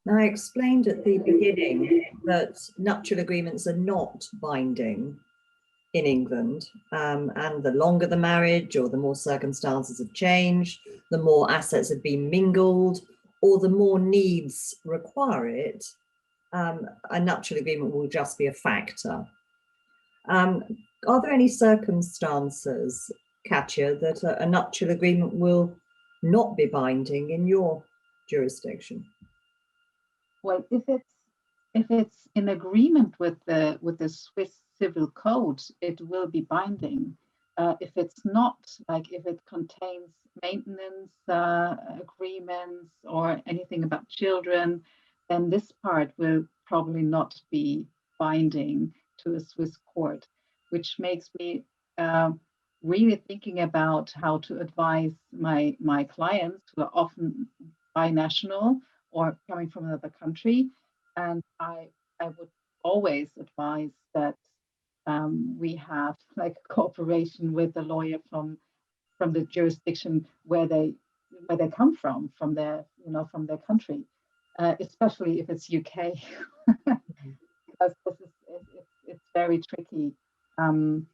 Now, I explained at the beginning that nuptial agreements are not binding in England, and the longer the marriage or the more circumstances have changed, the more assets have been mingled, or the more needs require it, a nuptial agreement will just be a factor. Are there any circumstances, Katja, that a nuptial agreement will not be binding in your jurisdiction? Well, if it's in agreement with the Swiss civil code, it will be binding. If it's not, like if it contains maintenance agreements or anything about children, then this part will probably not be binding to a Swiss court, which makes me really thinking about how to advise my clients who are often binational or coming from another country. And I would always advise that we have like cooperation with the lawyer from the jurisdiction where they come from their from their country, especially if it's UK, because it's very tricky to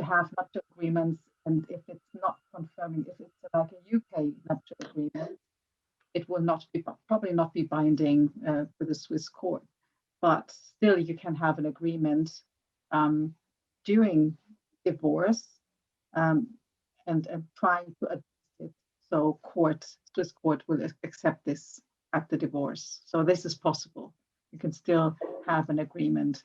have nuptial agreements, and if it's not confirming, if it's like a UK nuptial agreement, it will probably not be binding for the Swiss court, but still you can have an agreement during divorce and trying to adjust it so Swiss court will accept this at the divorce. So this is possible. You can still have an agreement,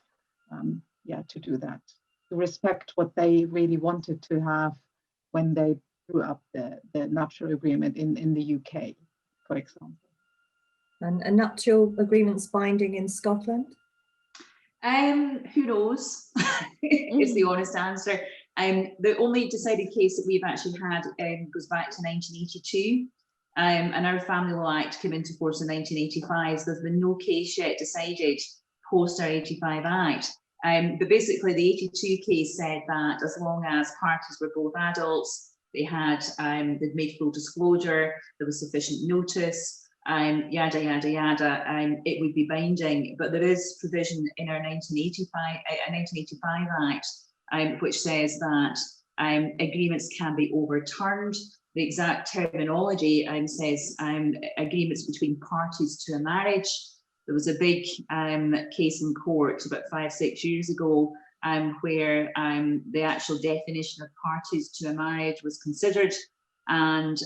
to do that, to respect what they really wanted to have when they drew up the nuptial agreement in the UK, for example. And nuptial agreements binding in Scotland? Who knows is the honest answer. The only decided case that we've actually had goes back to 1982, and our Family Law Act came into force in 1985, so there's been no case yet decided post our 85 Act. But basically the 82 case said that as long as parties were both adults, they'd made full disclosure, there was sufficient notice, yada, yada, yada, it would be binding. But there is provision in our 1985 Act, which says that agreements can be overturned. The exact terminology says agreements between parties to a marriage. There was a big case in court about 5-6 years ago where the actual definition of parties to a marriage was considered, and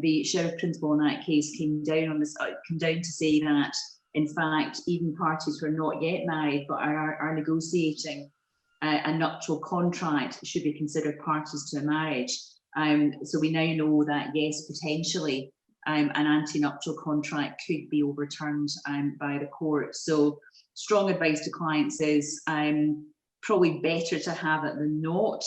the sheriff principal in that case came down to say that in fact even parties who are not yet married but are negotiating a nuptial contract should be considered parties to a marriage. So we now know that yes, potentially an anti-nuptial contract could be overturned by the court. So strong advice to clients is probably better to have it than not,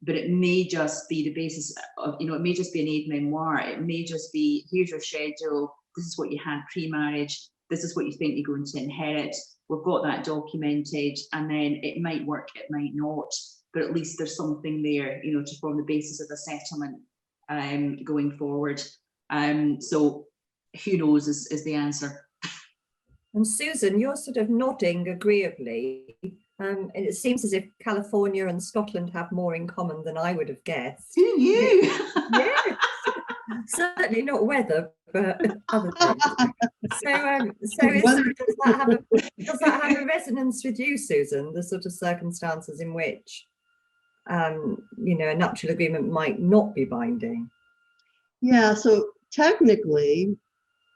but it may just be the basis of, it may just be an aide-memoire. It may just be, here's your schedule, this is what you had pre-marriage, this is what you think you're going to inherit, we've got that documented, and then it might work, it might not, but at least there's something there, to form the basis of a settlement going forward. So who knows is the answer. And Susan, you're sort of nodding agreeably. And it seems as if California and Scotland have more in common than I would have guessed. Who knew? Yes, certainly not weather, but other things. Does that have a resonance with you, Susan? The sort of circumstances in which, a nuptial agreement might not be binding. Yeah. So technically,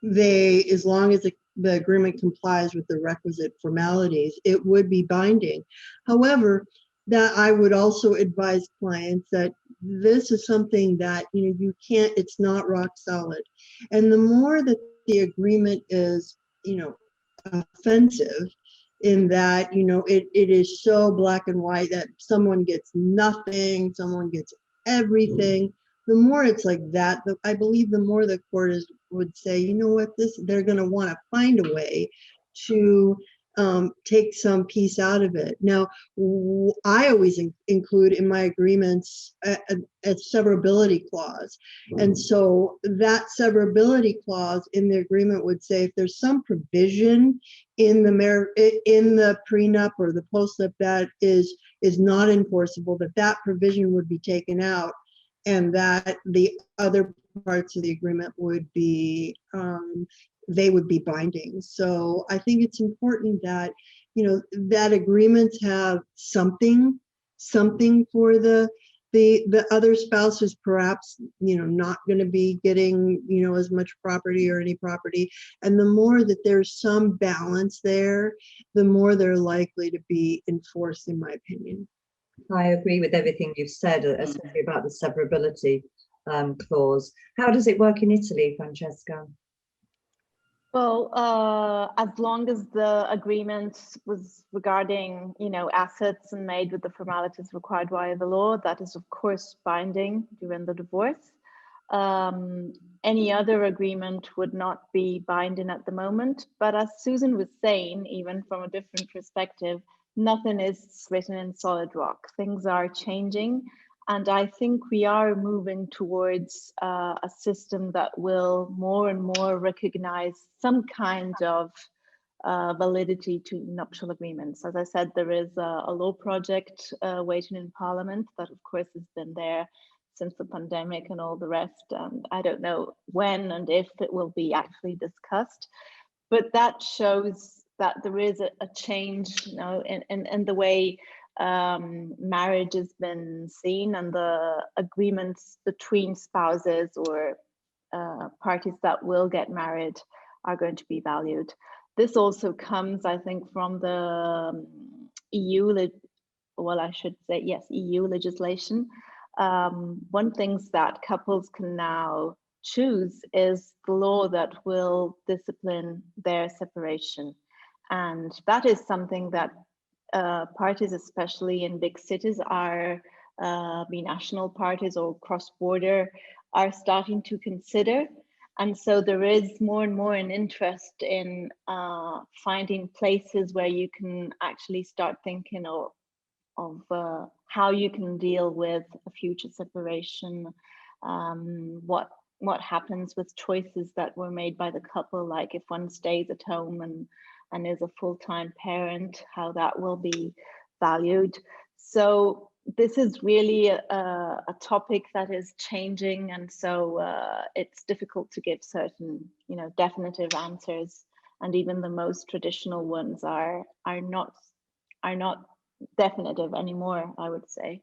as long as the agreement complies with the requisite formalities, it would be binding. However, that I would also advise clients that this is something that, you can't, it's not rock solid. And the more that the agreement is, offensive in that, it is so black and white that someone gets nothing, someone gets everything. The more it's like that, I believe the more the court would say, you know what, they're going to want to find a way to take some piece out of it. Now, I always include in my agreements a severability clause. And so that severability clause in the agreement would say if there's some provision in the prenup or the postnup that is not enforceable, that provision would be taken out, and that the other parts of the agreement would be they would be binding. So I think it's important that, you know, that agreements have something for the other spouse who's perhaps, you know, not going to be getting, you know, as much property or any property. And the more that there's some balance there, the more they're likely to be enforced, in my opinion. I agree with everything you've said, especially about the severability clause. How does it work in Italy, Francesca? Well, as long as the agreement was regarding, you know, assets and made with the formalities required by the law, that is of course binding during the divorce. Any other agreement would not be binding at the moment, but as Susan was saying, even from a different perspective, nothing is written in solid rock. Things are changing. And I think we are moving towards a system that will more and more recognize some kind of validity to nuptial agreements. As I said, there is a law project waiting in Parliament that, of course, has been there since the pandemic and all the rest. And I don't know when and if it will be actually discussed, but that shows that there is a change, you know, in the way marriage has been seen, and the agreements between spouses or parties that will get married are going to be valued. This also comes, I think, from the EU legislation. One thing that couples can now choose is the law that will discipline their separation. And that is something that parties, especially in big cities, are binational parties or cross-border, are starting to consider. And so there is more and more an interest in finding places where you can actually start thinking of how you can deal with a future separation, what happens with choices that were made by the couple, like if one stays at home and is a full-time parent, how that will be valued. So this is really a topic that is changing, and so it's difficult to give certain, you know, definitive answers, and even the most traditional ones are not definitive anymore, I would say.